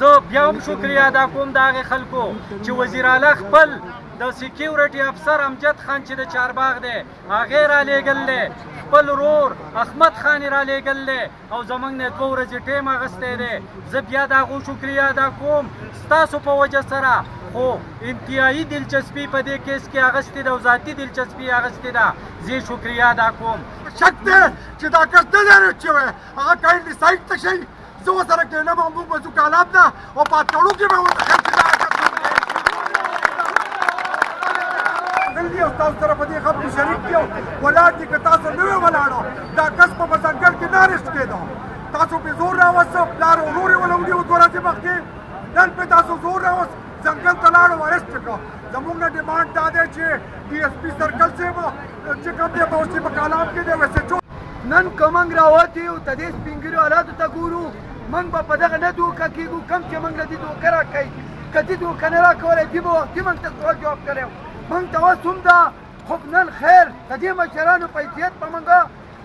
زه بیا هم شکریه ادا کوم د هغې خلکو چې وزیر اعلی خپل د سیکیورټي افسر امجد خان چې د چارباغ دی هغې رالیږل دی، خپل ورور احمد خان یې رالیږل دی او زموږ نه 2 ورځې ټیم اخیستی دی. زه بیا د هغو شکریه ادا کوم ستاسو په وجه سره، خو انتهایی دلچسپي په دې کیس کې اخیستې ده او ذاتي دلچسپي یې اخیستې ده. زه یې شکریه ادا کوم. شک دی چې دا کس نه دی ریډ شوی، هغه کاینډلي سایډ ته شئ، زه ورسره کښېنم او موږ به ځو کالام ته او په اتڼو کې به ورته ښیم چې دا دي او تاسو سره په دې خبرو شریک دي او ولاړ دي. که تاسو نه وی ولاړو دا کس په مځنګل کې نه اریسټ کېده، تاسو پې زور راوسته، پلار او ورور یې ونه ونیو 2 ورځې مخکې، نن پې تاسو زور راوست ځنګل ته لاړ او اریسټ کړه. زموږ نه ډیمانډ دا دی چې ډي ایس پي سرکل صاحب چې کوم دی به اوس په کالام کې دی ویسې نن که موږ راوتي یو د دې سپین ږیرو حالاتو ته ګورو، موږ به په دغه نه دوکه کېږو کوم چې موږ له دې دوکه راکوي. که دې دوکه نه راکولی دې به وختي موږ ته سوال جواب کړی و. موږ ته اوس هم ده، خو نن خیر د دې مشرانو په حیثیت به موږ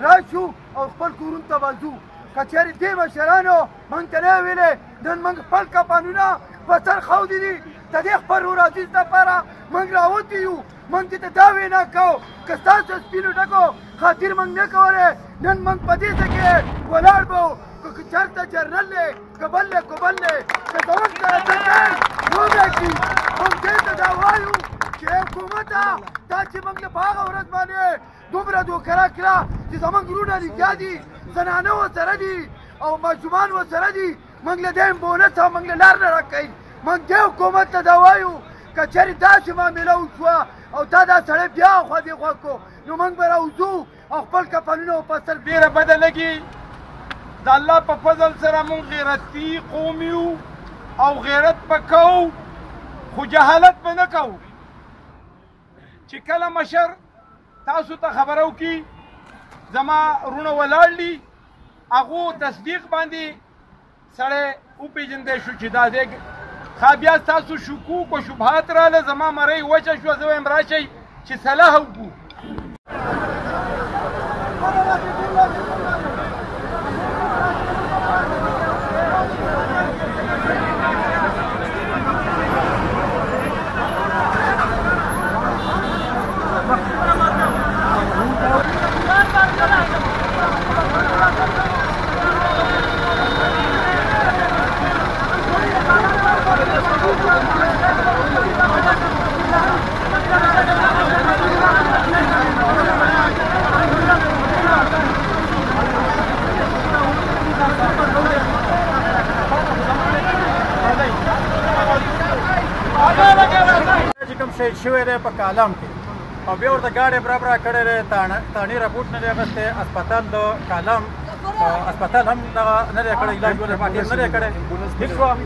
راشو او خپل کورونو ته به ځو. که چېرې دې مشرانو موږ ته نه ویلې، نن موږ خپل کپانونه په سر ښودي دي د دې خپل ورور عزیز لپاره موږ راوتي یو. موږ دې ته دا وینا کوو که ستاسو سپینو ډکو خاطر موږ نه کولی، نن موږ په دې ځای کې ولاړ به وو. که چېرته جنرل دی که بل دی که بل دی که زموږ سره څه کوي وبه شي. موږ دې ته دا وایو چې حکومته دا چې موږ له په هغه ورځ باندې دومره دوکه راکړه چې زموږ وروڼه رښتیا دي، زنانه ورسره دي او ماشومان ورسره دي، موږ له دې بونس او موږ له لار نه راکوي. موږ دې حکومت ته دا وایو که چېرې داسې معامله وشوه او تا دا سړی بیا خوا دې خوا کړو نو موږ به راوځو او خپل کفنونه په سر ډېره بده لګي. د الله په فضل سره موږ غیرتي قوم یو او غیرت به کوو، خو جهالت به نه کوو. چې کله مشر تاسو ته خبره وکړي زما وروڼه ولاړ دي، هغو تصدیق باندې سړی وپېژندی شو چې دا دی. بیا ستاسو شکوک و شبهات راله، زما مرۍ وچه شوه، زه وایم راشئ چې صلاح وکړو. شهید شوی دی په کالام کې او بیا ورته ګاډۍ برابره کړې دی، تاڼي راپورټ نه دی اخیستی، اسپتال د کالام اسپتال هم دغه نه دی کړی، علاج ولې پاتې نه دی کړی. ټیک شوه،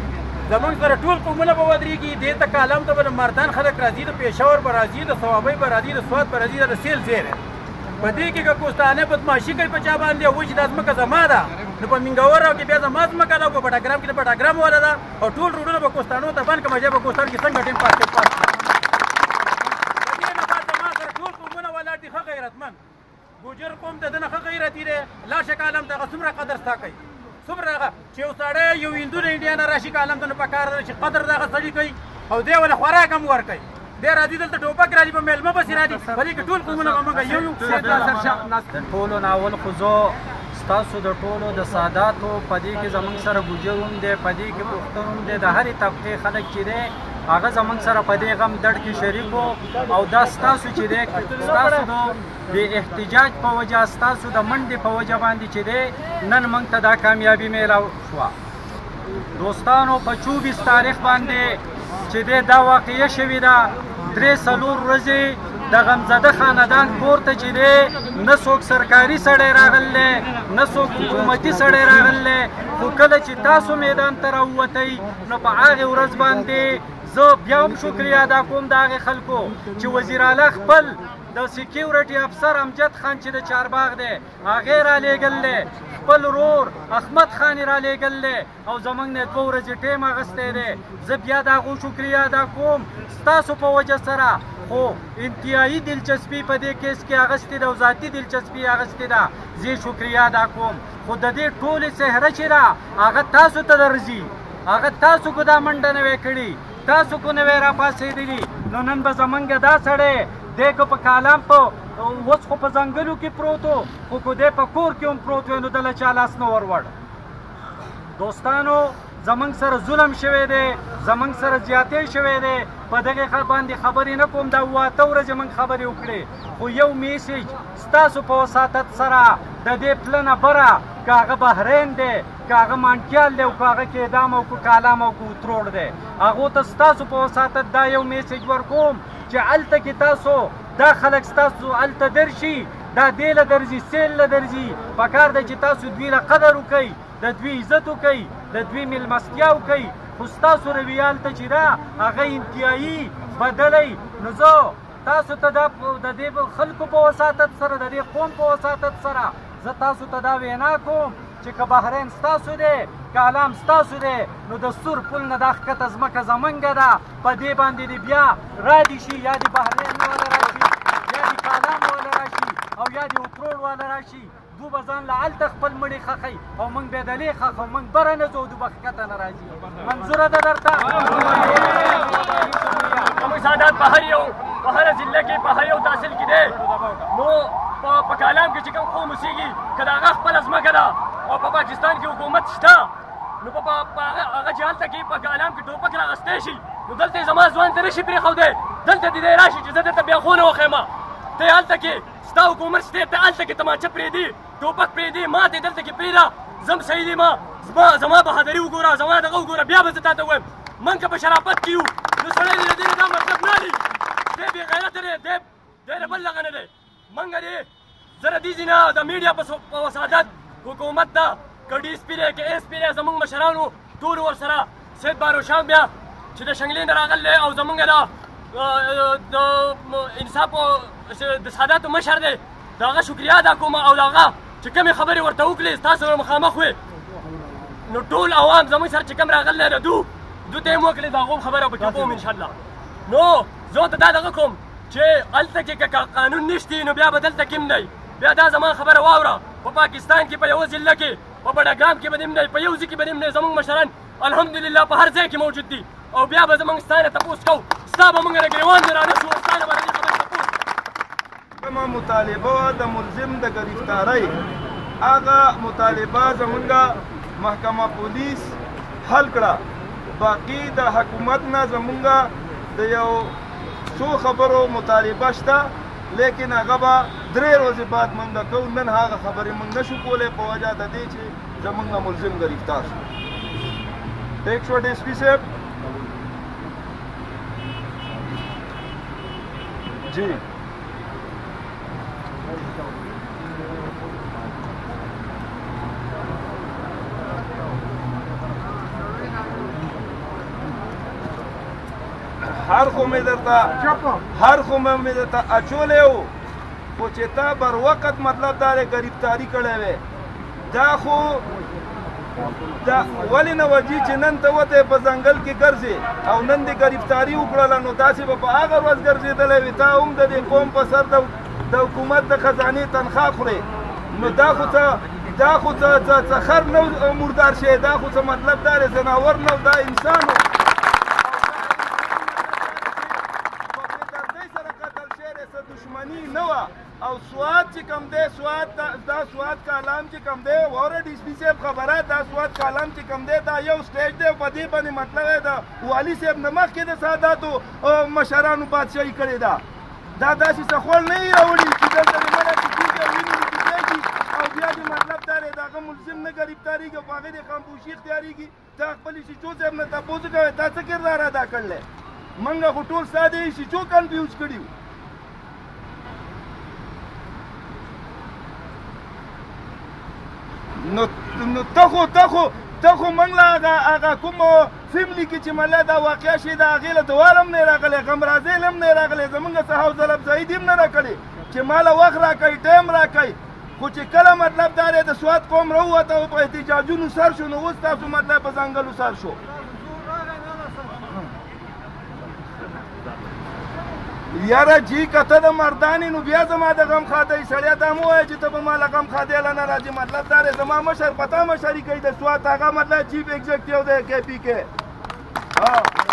زموږ سره ټول قومونه به ودرېږي، دې ته کالام ته به د مردان خلک راځي، د پېښور به راځي، د صوابۍ به راځي، د سوات به راځي، دا د سیل ځای دی. په دې کې که کوستانۍ بدماشي کوي په چا باندې او وایي چې دا ځمکه زما ده، نو په منګور کې بیا زما ځمکه ده او په بټاګرام کې د بټاګرام والا ده او ټول روډونه به کوستانو ته بند کړم، بیا به کوستان کې څنګه ټیم پاس کړي. ګوجر قوم د ده نه ښه غیرتي دی، لاړ شه کالم ته، هغه څومره قدر ستا کوي، څومره هغه چې یو سړی یو هندو د انډیا نه راشي کالم ته، نو پکار ده چې قدر د هغه سړي کوي او دی ولې خوراک هم ورکوي. دی راځي دلته ټوپک راځي، په میلمه پسې راځي، په دې کې ټول قومونه به موږ یو یو. د ټولو ناول خو زه ستاسو د ټولو د ساداتو په دې کې زموږ سره ګوجر هم دی، په دې کې پښتون هم دی، د هرې طبقې خلک چې دی هغه زموږ سره په دې غم درد کې شریک وو. او دا ستاسو چې دی ستاسو د احتجاج په وجه، ستاسو د منډې په وجه باندې چې دی نن موږ ته دا کامیابي میلاو شوه. دوستانو په 24 تاریخ باندې چې دی دا واقعه شوې ده، 3-4 ورځې د غمزده خاندان کور ته چې دی نه څوک سرکاري سړی راغلی نه څوک حکومتي سړی راغلی، خو کله چې تاسو میدان ته راووتئ نو په هغې ورځ باندې زه بیا هم شکریه ادا کوم د هغې خلکو چې وزیر اعلی خپل د سیکیورټي افسر امجد خان چې د چارباغ دی هغې رالیږل دی، خپل ورور احمد خان یې رالیږل دی او زموږ نه 2 ورځې ټیم اخیستی دی. زه بیا د هغو شکریه ادا کوم ستاسو په وجه سره، خو انتهایی دلچسپي په دې کیس کې اخیستې ده او ذاتي دلچسپي اخیستې ده. زه شکریه ادا کوم، خو د دې ټولې څهره چې ده هغه تاسو ته درځي، هغه تاسو کو دا منډه نه وې کړې، تاسو کو نه وې راپاڅېدلي. نو نن به زمونږ دا سړی دی که په کالام په اوس خو په ځنګلو کې پروت و، خو که دی په کور کې هم پروت وی نو دله چا لاس نه ور دوستانو زمونږ سره ظلم شوی دی، زمونږ سره زیاتی شوی دی. په دغې باندې خبرې نه کوم، دا 8 ورځې موږ خبرې وکړې، خو یو میسیج ستاسو په وساطت سره د دې پلنه بره که هغه بحرین دی، که هغه مانټیال دی، او که هغه کیدام او که کالام او که اتروړ دی، هغو ته ستاسو په وساطت دا یو میسیج ورکوم چې هلته کې تاسو دا خلک ستاسو هلته درشي، دا دې له درځي سیل له درځي. پکار دی چې تاسو دوی له قدر وکئ، د دوی عزت وکئ، د دوی میلمستیا وکئ. خو ستاسو رویه هلته چې ده هغه انتهایي بدلی. نو زه تاسو ته د دې خلکو په وساطت سره، د دې قوم په وساطت سره زه تاسو ته دا وینا کوم چې که بحرین ستاسو دی، کالام ستاسو دی، نو د سور پل نه دا ښکته ځمکه زمونږه ده. په دې باندې دې بیا رادي شي، یا د بحرین والا راشي، یا د کالام والا راشي، او یا د اتروړ والا راشي. دو به ځان له هلته خپل مړي خښئ او موږ بیا دلې خښو، موږ بره نه ځو، دو به ښکته نه راځي. منظوره ده درته؟ زموږ سادات په هر یو په هره ضلع کې په هر یو تحصیل کې دی. نو په کالام کې چې کوم قوم اوسېږي که د هغه خپله ځمکه ده او په پاکستان کې حکومت شته، نو په هغه چې هلته کې په کالام کې ټوپک راغستی شي، نو دلته یې زما ځوان ته نه شي پرېښودی، دلته دې دی راشي چې زه درته بیا خونه وښیمه. ته یې هلته کې ستا حکومت شته، ته هلته کې تماچه پرېږدي، ټوپک پرېږدي، ما ته یې دلته کې پرېږده، زم صحیح دی، زما بهادري وګوره، زما دغه وګوره، بیا به زه تا ته ووایم. موږ که په شرافت کې یو نو سړی دې له دې نه دا مطلب نه لي، دی بې غیرته دی، دی د بل دغه نه دی. موږ دې زه د دې ځینه د میډیا په وسادت حکومت ته که ډي اس پي دی که ایس پي دی، زموږ مشرانو ټولو ورسره سید باروشان بیا چې د شنګلې نه راغلی او زموږ د انصاف د ساداتو مشر دی، د هغه شکریا ادا کوم، او د هغه چې کومې خبرې ورته وکړې ستاسو سره مخامخ وې، نو ټول عوام زموږ سره چې کوم راغلی دی دو ته یې وکړې، د هغو خبره پکې کوم انشاءالله. نو زه ته دا دغه کوم چې هلته کې که قانون نشتی نو بیا به دلته کې هم دی. بیا دا زما خبره واوره، په پاکستان کې په یوه ضلع کې په بډګرام کې به دې هم دی، په یو ځای کې به دې هم دی. زموږ مشران الحمدلله په هر ځای کې موجود دي، او بیا به زموږ ستا نه تپوس کوو، ستا به موږ نه ګریوان نه رانه شو، ستا نه به د دې خبرې تپوس. کومه مطالبه وه د ملزم د ګرفتارۍ، هغه مطالبه زمونږ محکمه پولیس حل کړه. باقي د حکومت نه زمونږ د یو څو خبرو مطالبه شته، لیکن هغه به 3 ورځې بعد موږ کوو. نن هغه خبرې موږ نشو کولی په وجه د دې چې زمونږ ملزم ګرفتار شو. ٹھیک شو ڈی ایس پی صاحب جی. هر خو مې درته اچولی و، خو چې تا بر وخت مطلب دا دی ګرفتاري کړی وی، دا خو ولې نه وځي چې نن ته وته په ځنګل کې ګرځې او نن دې ګرفتاري وکړله، نو داسې به په هغه ورځ ګرځېدلی وي. تا هم د دې قوم په سر د حکومت د خزانې تنخواه خورې، نو دا خو څه خر نه مردار شي، دا خو څه مطلب دا دی ځناور نه، دا انسان و. دشمنی نه وه. او سواد چې کوم دی، دا سواد کالام چې کوم دی، واوره ډي اس پي صاحب خبره، دا سواد کالام چې کوم دی دا یو سټیج دی، په دې باندې مطلب دی د والي صاحب نه مخکې د ساداتو مشرانو بادشاهي کړې ده. دا داسې څه خوړ نه یې راوړي چې دلته د منع کېږي او وینې کېږي، او بیا دې مطلب دا دی د هغه ملزم نه ګرفتارېږي او په هغې دې خاموشي اختیارېږي. تا خپلې شیچو صاحب نه تپوس کوې تا څه کردار ادا کړلی؟ موږ خو ټول ستا دې شیچو کنفیوز کړي وو. نو ته خو موږ له هغه کوم فیملي کې چې مله دا واقع شي د هغې له دوال هم نه راغلی، غمرازیل هم نه راغلی، زمونږ څه حوصله افزایي دې هم نه راکړې چې ماله وخت راکوئ، ټایم راکوئ. خو چې کله مطلب دا دی د سوات قوم راووته او په احتجاجونو سر شو، نو اوس تاسو مطلب په ځنګلو سر شو. یاره جی کته د مردانې نو بیا زما د غم خاطی سړیا دا مو وایه چې ته به ما له غم خاطی له نه راځي مطلب دا دی زما مشر پتا مشري کوي د سوات هغه مطلب چیف ایگزیکټیو دی کې پی کې